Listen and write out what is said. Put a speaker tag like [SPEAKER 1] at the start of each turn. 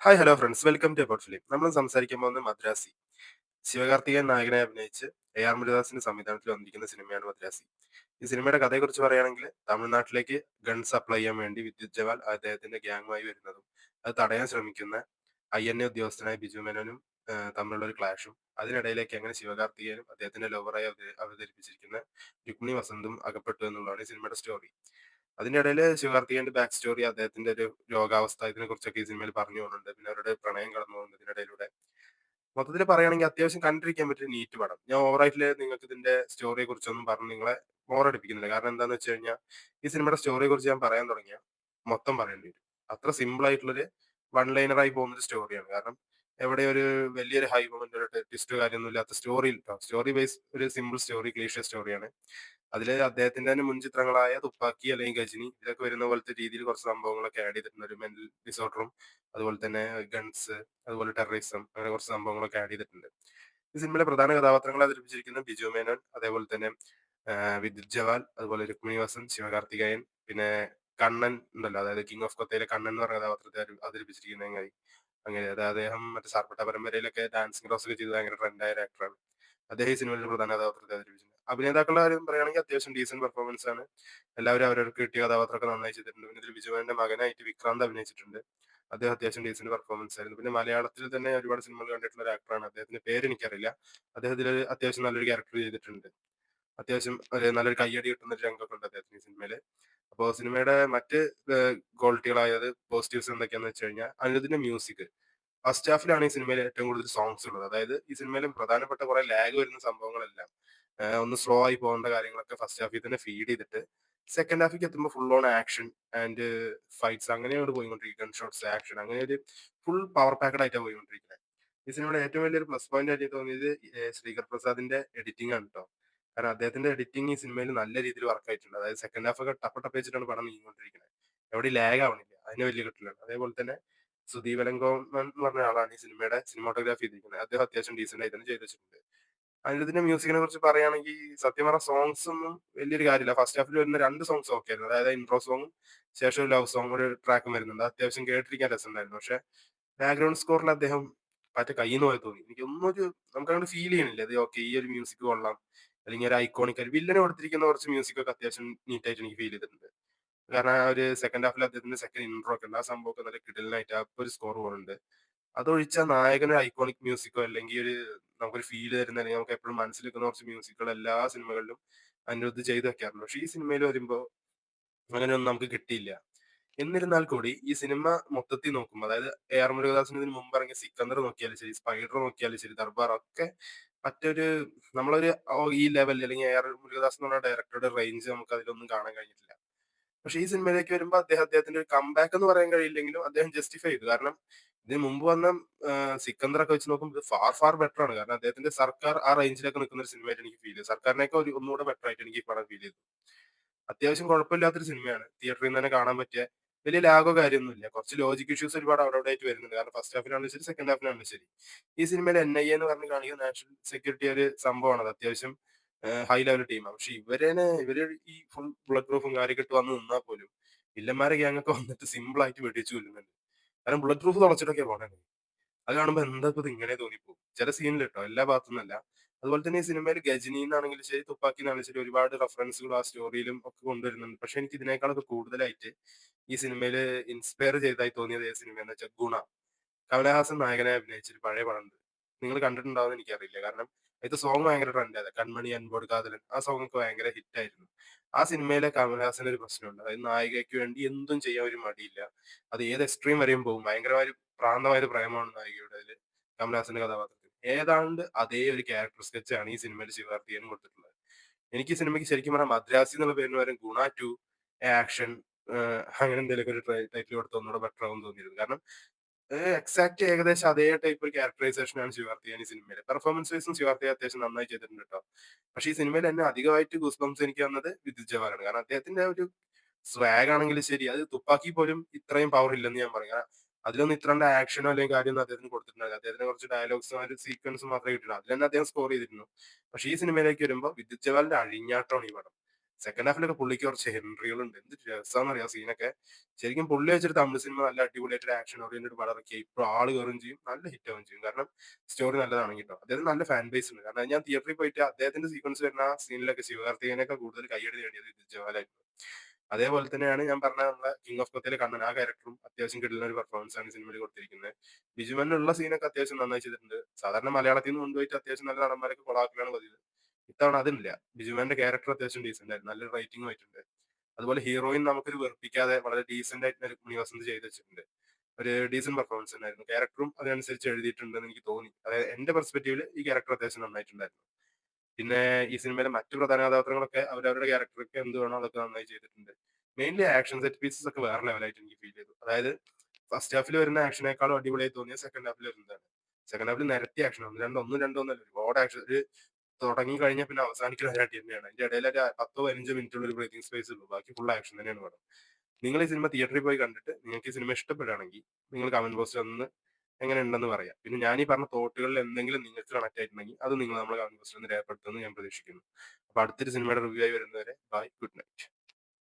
[SPEAKER 1] Hi hello friends welcome to about film. നമ്മൾ സംസാരിക്കാൻ പോകുന്നത് മദ്രാസി. ശിവകാർത്തികേയൻ നായകനായി അഭിനയിച്ച് എ.ആർ. മുരുകദാസിന്റെ സംവിധാനത്തിൽ വന്നിരിക്കുന്ന സിനിമയാണ് മദ്രാസി. ഈ സിനിമയുടെ കഥയെക്കുറിച്ച് പറയുകയാണെങ്കിൽ തമിഴ്നാട്ടിലേക്ക് ഗൺ സപ്ലൈ ചെയ്യാൻ വേണ്ടി വിദ്യുത് ജവാൽ അദ്ദേഹത്തിന്റെ ഗ്യാങ്ങുമായി വരുന്നതും അത് തടയാൻ ശ്രമിക്കുന്ന ഐ.എൻ.എ ഉദ്യോഗസ്ഥനായ ബിജു മേനോനും തമ്മിലുള്ള ഒരു ക്ലാഷും അതിനിടയിലേക്ക് എങ്ങനെ ശിവകാർത്തികേയനും അദ്ദേഹത്തിന്റെ ലവറായി അവതരിപ്പിച്ചിരിക്കുന്ന രുക്മിണി വസന്തും അകപ്പെട്ടു എന്നുള്ളതാണ് ഈ സിനിമയുടെ സ്റ്റോറി. അതിന്റെ ഇടയില് ശിവകാർത്തികേയന്റെ ബാക്ക് സ്റ്റോറി, അദ്ദേഹത്തിന്റെ ഒരു രോഗാവസ്ഥ, ഇതിനെ കുറിച്ചൊക്കെ ഈ സിനിമയിൽ പറഞ്ഞു പോകുന്നുണ്ട്. പിന്നെ അവരുടെ പ്രണയം കടന്നു പോകുന്നുണ്ട് ഇതിനിടയിലൂടെ. മൊത്തത്തിൽ പറയുകയാണെങ്കിൽ അത്യാവശ്യം കണ്ടിരിക്കാൻ പറ്റിയ നീറ്റ് പടം. ഞാൻ ഓവറായിട്ടില് നിങ്ങൾക്ക് ഇതിന്റെ സ്റ്റോറിയെ കുറിച്ചൊന്നും പറഞ്ഞ് നിങ്ങളെ ബോറടിപ്പിക്കുന്നില്ല. കാരണം എന്താന്ന് വെച്ച് കഴിഞ്ഞാൽ ഈ സിനിമയുടെ സ്റ്റോറിയെ കുറിച്ച് ഞാൻ പറയാൻ തുടങ്ങിയാൽ മൊത്തം പറയേണ്ടി വരും. അത്ര സിമ്പിൾ ആയിട്ടുള്ളൊരു വൺ ലൈനറായി പോകുന്ന ഒരു സ്റ്റോറിയാണ്. കാരണം എവിടെ ഒരു വലിയൊരു ഹൈ മൊമെന്റ്, ഒരു ട്വിസ്റ്റ് കാര്യമൊന്നും ഇല്ലാത്ത സ്റ്റോറിയിൽ സ്റ്റോറി ബേസ് ഒരു സിമ്പിൾ സ്റ്റോറി, ക്ലീഷേ സ്റ്റോറിയാണ്. അതില് അദ്ദേഹത്തിന്റെ തന്നെ മുൻ ചിത്രങ്ങളായ തുപ്പാക്കി അല്ലെങ്കിൽ ഗജനി ഇതൊക്കെ വരുന്ന പോലത്തെ രീതിയിൽ കുറച്ച് സംഭവങ്ങളൊക്കെ ആഡ് ചെയ്തിട്ടുണ്ട്. ഒരു മെന്റൽ ഡിസോർഡറും അതുപോലെ തന്നെ ഗൺസ്, അതുപോലെ ടെററിസം, അങ്ങനെ കുറച്ച് സംഭവങ്ങളൊക്കെ ആഡ് ചെയ്തിട്ടുണ്ട്. ഈ സിനിമയിലെ പ്രധാന കഥാപാത്രങ്ങളെ അവതരിപ്പിച്ചിരിക്കുന്നത് ബിജു മേനോൻ, അതേപോലെ തന്നെ വിദ്യുത് ജവാൽ, അതുപോലെ രുക്മിണി വസന്ത്, ശിവകാർത്തികേയൻ, പിന്നെ കണ്ണൻ ഉണ്ടല്ലോ, അതായത് കിങ് ഓഫ് കൊത്തയിലെ കണ്ണൻ എന്ന് പറഞ്ഞ കഥാപാത്രത്തെ അവതരിപ്പിച്ചിരിക്കുന്നത് അങ്ങനെ അതായത് അദ്ദേഹം മറ്റേ സാർപ്പട്ട പരമ്പരയിലൊക്കെ ഡാൻസിങ് ക്ലാസ് ഒക്കെ ചെയ്ത് ഭയങ്കര ട്രെൻഡായ ഒരു ആക്ടറാണ്. അദ്ദേഹം ഈ സിനിമയിൽ ഒരു പ്രധാന കഥാപാത്രത്തെ അവതരിപ്പിച്ചിട്ടുണ്ട്. അഭിനേതാക്കളുടെ കാര്യം പറയുകയാണെങ്കിൽ അത്യാവശ്യം ഡീസന്റ് പെർഫോമൻസ് ആണ്. എല്ലാവരും അവരവർക്ക് കിട്ടിയ കഥാപാത്രമൊക്കെ നന്നായി ചെയ്തിട്ടുണ്ട്. പിന്നെ ഇതിൽ ബിജുമേനോന്റെ മകനായിട്ട് വിക്രാന്ത് അഭിനയിച്ചിട്ടുണ്ട്. അദ്ദേഹം അത്യാവശ്യം ഡീസന്റ് പെർഫോമൻസ് ആയിരുന്നു. പിന്നെ മലയാളത്തിൽ തന്നെ ഒരുപാട് സിനിമകൾ കണ്ടിട്ടുള്ള ഒരു ആക്ടറാണ്. അദ്ദേഹത്തിന്റെ പേര് എനിക്കറിയില്ല. അദ്ദേഹം ഇതിൽ അത്യാവശ്യം നല്ലൊരു ക്യാരക്ടർ ചെയ്തിട്ടുണ്ട്. അത്യാവശ്യം ഒരു നല്ലൊരു കയ്യടി കിട്ടുന്ന ഒരു രംഗമൊക്കെ ഉണ്ട് അദ്ദേഹത്തിന് ഈ സിനിമയില്. അപ്പോൾ സിനിമയുടെ മറ്റ് ക്വാളിറ്റികളായത് പോസിറ്റീവ്സ് എന്തൊക്കെയാന്ന് വെച്ച് കഴിഞ്ഞാൽ അനിരുദ്ധിന്റെ മ്യൂസിക്. ഫസ്റ്റ് ഹാഫിലാണ് ഈ സിനിമയിൽ ഏറ്റവും കൂടുതൽ സോങ്സ് ഉള്ളത്. അതായത് ഈ സിനിമയിൽ പ്രധാനപ്പെട്ട കുറെ ലാഗ് വരുന്ന സംഭവങ്ങളെല്ലാം ഒന്ന് സ്ലോ ആയി പോകേണ്ട കാര്യങ്ങളൊക്കെ ഫസ്റ്റ് ഹാഫിൽ തന്നെ ഫീഡ് ചെയ്തിട്ട് സെക്കൻഡ് ഹാഫിലേക്ക് എത്തുമ്പോൾ full on action and fights അങ്ങനെയാണ് പോയിക്കൊണ്ടിരിക്കുന്നത്. ഗൺ ഷോട്ട്സ്, ആക്ഷൻ, അങ്ങനെ ഒരു ഫുൾ പവർ പാക്കഡ് ആയിട്ടാണ് പോയിക്കൊണ്ടിരിക്കുന്നത്. ഈ സിനിമയുടെ ഏറ്റവും വലിയൊരു പ്ലസ് പോയിന്റ് ആയിട്ട് എനിക്ക് തോന്നിയത് ശ്രീകർ പ്രസാദിന്റെ എഡിറ്റിംഗ് ആണ് കേട്ടോ. കാരണം അദ്ദേഹത്തിന്റെ എഡിറ്റിംഗ് ഈ സിനിമയിൽ നല്ല രീതിയിൽ വർക്ക് ആയിട്ടുണ്ട്. അതായത് സെക്കൻഡ് ഹാഫ് ഒക്കെ ടപ്പ ടപ്പ് വെച്ചിട്ടാണ് പടം നീങ്ങിക്കൊണ്ടിരിക്കുന്നത്. എവിടെ ലാഗ് ആവണില്ല, അതിന് വലിയ കിട്ടില്ലാണ്. അതേപോലെ തന്നെ സുദീപ് വെലങ്കോവൻ എന്ന് പറഞ്ഞ ആളാണ് ഈ സിനിമയുടെ സിനിമാറ്റോഗ്രാഫി ചെയ്തിരിക്കുന്നത്. അദ്ദേഹം അത്യാവശ്യം ഡീസന്റ് ആയി തന്നെ ചെയ്തു വെച്ചിട്ടുണ്ട്. അനിരുദ്ധിന്റെ മ്യൂസിക്കിനെ കുറിച്ച് പറയുകയാണെങ്കിൽ സത്യം പറഞ്ഞ സോങ്സ് ഒന്നും വലിയൊരു കാര്യമില്ല. ഫസ്റ്റ് ഹാഫിൽ വരുന്ന രണ്ട് സോങ്സ് ഓക്കെ ആയിരുന്നു. അതായത് ഇൻട്രോ സോങ്ങും ശേഷം ഒരു ലവ് സോങ്, ഒരു ട്രാക്കും വരുന്നുണ്ട്. അത്യാവശ്യം കേട്ടിരിക്കാൻ രസമുണ്ടായിരുന്നു. പക്ഷെ ബാക്ക്ഗ്രൗണ്ട് സ്കോറിൽ അദ്ദേഹം മറ്റേ കയ്യിൽ നിന്ന് പോയി തോന്നി. എനിക്കൊന്നും ഒരു നമുക്കങ്ങോട്ട് ഫീൽ ചെയ്യണില്ല. ഇത് ഓക്കെ, ഈ ഒരു മ്യൂസിക് കൊള്ളാം, അല്ലെങ്കിൽ ഒരു ഐക്കോണിക് വില്ലനെ കൊടുത്തിരിക്കുന്ന കുറച്ച് മ്യൂസിക് ഒക്കെ അത്യാവശ്യം നീറ്റായിട്ട് എനിക്ക് ഫീൽ ചെയ്തിട്ടുണ്ട്. കാരണം ആ ഒരു സെക്കൻഡ് ഹാഫിൽ അദ്ദേഹത്തിന്റെ സെക്കൻഡ് ഇൻട്രോ ഒക്കെ ഉണ്ട്. ആ സംഭവമൊക്കെ നല്ല കിടലിനായിട്ട് ആ ഒരു സ്കോർ പോകുന്നുണ്ട്. അതൊഴിച്ച നായകന് ഐക്കോണിക് മ്യൂസിക്കോ അല്ലെങ്കിൽ ഒരു നമുക്കൊരു ഫീൽ തരുന്ന, അല്ലെങ്കിൽ നമുക്ക് എപ്പോഴും മനസ്സിൽ നിൽക്കുന്ന കുറച്ച് മ്യൂസിക്കുകൾ എല്ലാ സിനിമകളിലും അനിരുദ്ധ് ചെയ്ത് വെക്കാറുണ്ട്. പക്ഷെ ഈ സിനിമയിൽ വരുമ്പോൾ അങ്ങനെയൊന്നും നമുക്ക് കിട്ടിയില്ല. എന്നിരുന്നാൽ കൂടി ഈ സിനിമ മൊത്തത്തിൽ നോക്കുമ്പോൾ, അതായത് എ.ആർ. മുരുകദാസിന് ഇതിന് മുമ്പ് ഇറങ്ങിയ സിക്കന്ദർ നോക്കിയാലും ശരി, സ്പൈഡർ നോക്കിയാലും ശരി, ദർബാർ ഒക്കെ മറ്റൊരു നമ്മളൊരു ഈ ലെവൽ, അല്ലെങ്കിൽ എ.ആർ. മുരുകദാസ് എന്ന് പറഞ്ഞ ഡയറക്ടറുടെ റേഞ്ച് നമുക്ക് അതിലൊന്നും കാണാൻ കഴിഞ്ഞിട്ടില്ല. പക്ഷെ ഈ സിനിമയിലേക്ക് വരുമ്പോൾ അദ്ദേഹത്തിന്റെ ഒരു കംബാക്ക് എന്ന് പറയാൻ കഴിയില്ലെങ്കിലും അദ്ദേഹം ജസ്റ്റിഫൈ ചെയ്തു. കാരണം ഇതിന് മുമ്പ് വന്ന സിക്കന്ദറൊക്കെ വെച്ച് നോക്കുമ്പോൾ ഇത് ഫാർ ഫാർ ബെറ്റർ ആണ്. കാരണം അദ്ദേഹത്തിന്റെ സർക്കാർ ആ റേഞ്ചിലൊക്കെ നിൽക്കുന്ന ഒരു സിനിമയായിട്ട് എനിക്ക് ഫീൽ ചെയ്തു. സർക്കാരിനേക്കാൾ ഒന്നുകൂടെ ബെറ്റർ ആയിട്ട് എനിക്ക് ഈ പടം ഫീൽ ചെയ്തു. അത്യാവശ്യം കുഴപ്പമില്ലാത്തൊരു സിനിമയാണ്. തിയേറ്ററിൽ നിന്ന് തന്നെ കാണാൻ പറ്റിയ, വലിയ ലാഗോ കാര്യമൊന്നുമില്ല. കുറച്ച് ലോജിക് ഇഷ്യൂസ് ഒരുപാട് അവിടെ അവിടെ ആയിട്ട് വരുന്നുണ്ട്. കാരണം ഫസ്റ്റ് ഹാഫിലാണെങ്കിലും ശരി, സെക്കൻഡ് ഹാഫിലാണെങ്കിലും ശരി. ഈ സിനിമയിൽ എൻ.ഐ.എ എന്ന് പറഞ്ഞ് കാണിക്കുന്ന നാഷണൽ സെക്യൂരിറ്റി ഒരു സംഭവമാണ്. അത് അത്യാവശ്യം ഹൈ ലെവൽ ടീമാണ്. പക്ഷെ ഇവര് ഈ ഫുൾ ബുള്ളറ്റ് പ്രൂഫും കാര്യമൊക്കെ ഇട്ട് വന്ന് നിന്നാൽ പോലും വില്ലന്മാരെ ഗ്യാങ് ഒക്കെ വന്നിട്ട് സിമ്പിൾ ആയിട്ട് വെടിവെച്ച് കൊല്ലുന്നുണ്ട്. കാരണം ബുള്ളറ്റ് പ്രൂഫ് തുളച്ചിട്ടൊക്കെയാണ് പോണത്. അത് കാണുമ്പോൾ എന്താ ഇപ്പൊ ഇത് ഇങ്ങനെ തോന്നിപ്പോകും. ചില സീനിൽ കേട്ടോ, എല്ലാ ഭാഗത്തുനിന്നല്ല. അതുപോലെ തന്നെ ഈ സിനിമയിൽ ഗജനിന്നാണെങ്കിലും ശരി, തുപ്പാക്കിന്നാണെങ്കിലും ശരി, ഒരുപാട് റെഫറൻസുകൾ ആ സ്റ്റോറിയിലും ഒക്കെ കൊണ്ടുവരുന്നുണ്ട്. പക്ഷെ എനിക്ക് ഇതിനേക്കാളൊക്കെ കൂടുതലായിട്ട് ഈ സിനിമയിൽ ഇൻസ്പയർ ചെയ്തതായി തോന്നിയത് ഏത് സിനിമ എന്ന് വെച്ചാൽ ഗുണ. കമലഹാസൻ നായകനായി അഭിനയിച്ച ഒരു പഴയ പടമുണ്ട്. നിങ്ങൾ കണ്ടിട്ടുണ്ടാവുമെന്ന് എനിക്കറിയില്ല. കാരണം ഇത് സോങ് ഭയങ്കര ട്രെൻഡായത്. കൺമണി അൻപോട് കാതലൻ, ആ സോങ് ഒക്കെ ഭയങ്കര ഹിറ്റ് ആയിരുന്നു. ആ സിനിമയിലെ കമലഹാസന് ഒരു പ്രശ്നമുണ്ട്. അതായത് നായികയ്ക്ക് വേണ്ടി എന്തും ചെയ്യാൻ ഒരു മടിയില്ല. അത് ഏത് എക്സ്ട്രീം വരെയും പോകും. ഭയങ്കരമായ ഒരു പ്രാന്തമായ ഒരു പ്രേമമാണ് നായികയുടെ അതില് കമലഹാസന്റെ കഥാപാത്രത്തിൽ. ഏതാണ്ട് അതേ ഒരു ക്യാരക്ടർ സ്കെച്ച് ആണ് ഈ സിനിമയിൽ ശിവകാർത്തികേയൻ കൊടുത്തിട്ടുള്ളത്. എനിക്ക് ഈ സിനിമയ്ക്ക് ശരിക്കും പറഞ്ഞാൽ മദ്രാസി എന്നുള്ള പേരിന് പകരം ഗുണ ടു ആക്ഷൻ അങ്ങനെ എന്തെങ്കിലുമൊക്കെ ഒരു ടൈറ്റിൽ കൊടുത്ത് ഒന്നുകൂടെ ബെറ്റർ ആവും തോന്നിയിരുന്നു. കാരണം എക്സാക്ട് ഏകദേശം അതേ ടൈപ്പ് ഒരു ക്യാരക്ടറൈസേഷൻ ആണ് ശിവകാർത്തികേയൻ ഈ സിനിമയിൽ. പെർഫോമൻസ് വൈസും ശിവകാർത്തികേയൻ അത്യാവശ്യം നന്നായി ചെയ്തിട്ടുണ്ട് കേട്ടോ. പക്ഷേ ഈ സിനിമയിൽ എന്നെ അധികമായിട്ട് ഗൂസ് ബംസ് എനിക്ക് വന്നത് വിദ്യുത് ജവാലാണ്. കാരണം അദ്ദേഹത്തിന്റെ ആ ഒരു സ്വാഗ് ആണെങ്കിലും ശരി, അത് തുപ്പാക്കി പോലും ഇത്രയും പവർ ഇല്ലെന്ന് ഞാൻ പറയും. കാരണം അതിലൊന്നും ഇത്രണ്ട ആക്ഷനോ അല്ലെങ്കിൽ കാര്യമൊന്നും അദ്ദേഹത്തിന് കൊടുത്തിട്ടുണ്ടാവില്ല. അദ്ദേഹത്തിന് കുറച്ച് ഡയലോഗ്സും ഒരു സീക്വൻസും മാത്രമേ കിട്ടിയിട്ടുള്ളൂ. അതിൽ തന്നെ അദ്ദേഹം സ്കോർ ചെയ്തിരുന്നു. പക്ഷേ ഈ സിനിമയിലേക്ക് വരുമ്പോൾ വിദ്യുത് ജവാലിന്റെ അഴിഞ്ഞാട്ടമാണ് ഈ പടം. സെക്കൻഡ് ഹാഫിലൊക്കെ പുള്ളിക്ക് കുറച്ച് ഹെൻട്രികളുണ്ട്. എന്ത് രസാന്നറിയോ ആ സീനൊക്കെ. ശരിക്കും പുള്ളി വെച്ചൊരു തമിഴ് സിനിമ നല്ല അടിപൊളിയായിട്ടൊരു ആക്ഷൻ ഓറിയന്റഡ് പടം ഇറക്കിയ ഇപ്പൊ ആള് കേറുകയും ചെയ്യും. നല്ല ഹിറ്റ് ആവുകയും ചെയ്യും. കാരണം സ്റ്റോറി നല്ലതാണെങ്കിൽ ട്ടോ. അദ്ദേഹത്തിന് നല്ല ഫാൻ ബേസ് ഉണ്ട്. കാരണം ഞാൻ തിയേറ്ററിൽ പോയിട്ട് അദ്ദേഹത്തിന്റെ സീക്വൻസ് വരുന്ന ആ സീനിലൊക്കെ ശിവകാർത്തികേയനേക്കാൾ കൂടുതൽ കയ്യടി നേടിയത് ജവാലായിരുന്നു. അതേപോലെ തന്നെയാണ് ഞാൻ പറഞ്ഞ നമ്മളെ കിങ് ഓഫ് കൊത്തയിലെ കണ്ണൻ ആ ക്യാരക്ടറും അത്യാവശ്യം കിട്ടുന്ന ഒരു പെർഫോമൻസ് ആണ് സിനിമയിൽ കൊടുത്തിരിക്കുന്നത്. ബിജുമേനുള്ള സീനൊക്കെ അത്യാവശ്യം നന്നായി ചെയ്തിട്ടുണ്ട്. സാധാരണ മലയാളത്തിൽ നിന്ന് കൊണ്ടുപോയിട്ട് അത്യാവശ്യം നല്ല നടന്മാരൊക്കെ കൊളാക്കലാണ് പതിവ്. ഇത്തവണ അതില്ല. ബിജുമേന്റെ ക്യാരക്ടർ അത്യാവശ്യം ഡീസന്റ് ആയിരുന്നു. നല്ലൊരു റൈറ്റിംഗും ആയിട്ടുണ്ട്. അതുപോലെ ഹീറോയിൻ നമുക്കൊരു വെറുപ്പിക്കാതെ വളരെ ഡീസന്റ് ആയിട്ട് രുക്മിണി വസന്ത് ചെയ്ത് വെച്ചിട്ടുണ്ട്. ഒരു ഡീസന്റ് പെർഫോമൻസ് ഉണ്ടായിരുന്നു. ക്യാരക്ടറും അതിനനുസരിച്ച് എഴുതിയിട്ടുണ്ടെന്ന് എനിക്ക് തോന്നി. അതായത് എന്റെ പെർസ്പെക്റ്റീവിൽ ഈ ക്യാരക്ടർ അത്യാവശ്യം നന്നായിട്ടുണ്ടായിരുന്നു. പിന്നെ ഈ സിനിമയിലെ മറ്റു പ്രധാന കഥാപാത്രങ്ങളൊക്കെ അവരവരുടെ ക്യാരക്ടർക്ക് എന്ത് വേണോ അതൊക്കെ നന്നായി ചെയ്തിട്ടുണ്ട്. മെയിൻലി ആക്ഷൻ സെറ്റ് പീസസ് ഒക്കെ വേറെ ലെവലായിട്ട് എനിക്ക് ഫീൽ ചെയ്തു. അതായത് ഫസ്റ്റ് ഹാഫിൽ വരുന്ന ആക്ഷനേക്കാളും അടിപൊളിയായി തോന്നിയ സെക്കൻഡ് ഹാഫിൽ വരുന്നതാണ്. സെക്കൻഡ് ഹാഫിൽ നിരത്തി ആക്ഷൻ ഒന്നും രണ്ടോ ഒന്നല്ല ഒരുപാട് ആക്ഷൻ. ഒരു തുടങ്ങി കഴിഞ്ഞാൽ പിന്നെ അവസാനിക്കുന്ന ഒരു അടി തന്നെയാണ്. അതിന്റെ ഇടയിൽ ഒരു 10-15 മിനിറ്റുള്ള ഒരു ബ്രീത്തിങ് സ്പേസ് ഉള്ളൂ. ബാക്കി ഫുൾ ആക്ഷൻ തന്നെയാണ് പടം. നിങ്ങൾ ഈ സിനിമ തിയേറ്ററിൽ പോയി കണ്ടിട്ട് നിങ്ങൾക്ക് ഈ സിനിമ ഇഷ്ടപ്പെടുകയാണെങ്കിൽ നിങ്ങൾ കമന്റ് ബോക്സിൽ ഒന്ന് എങ്ങനെ ഉണ്ടെന്ന് പറയാം. പിന്നെ ഞാൻ ഈ പറഞ്ഞ തോട്ടുകളിൽ എന്തെങ്കിലും നിങ്ങൾക്ക് കണക്ട് ആയിട്ടുണ്ടെങ്കിൽ അത് നിങ്ങൾ നമ്മളെ കമന്റ് ബോക്സിൽ ഒന്ന് രേഖപ്പെടുത്തുമെന്ന് ഞാൻ പ്രതീക്ഷിക്കുന്നു. അപ്പൊ അടുത്തൊരു സിനിമയുടെ റിവ്യൂ ആയി വരുന്നവരെ ബൈ, ഗുഡ് നൈറ്റ്.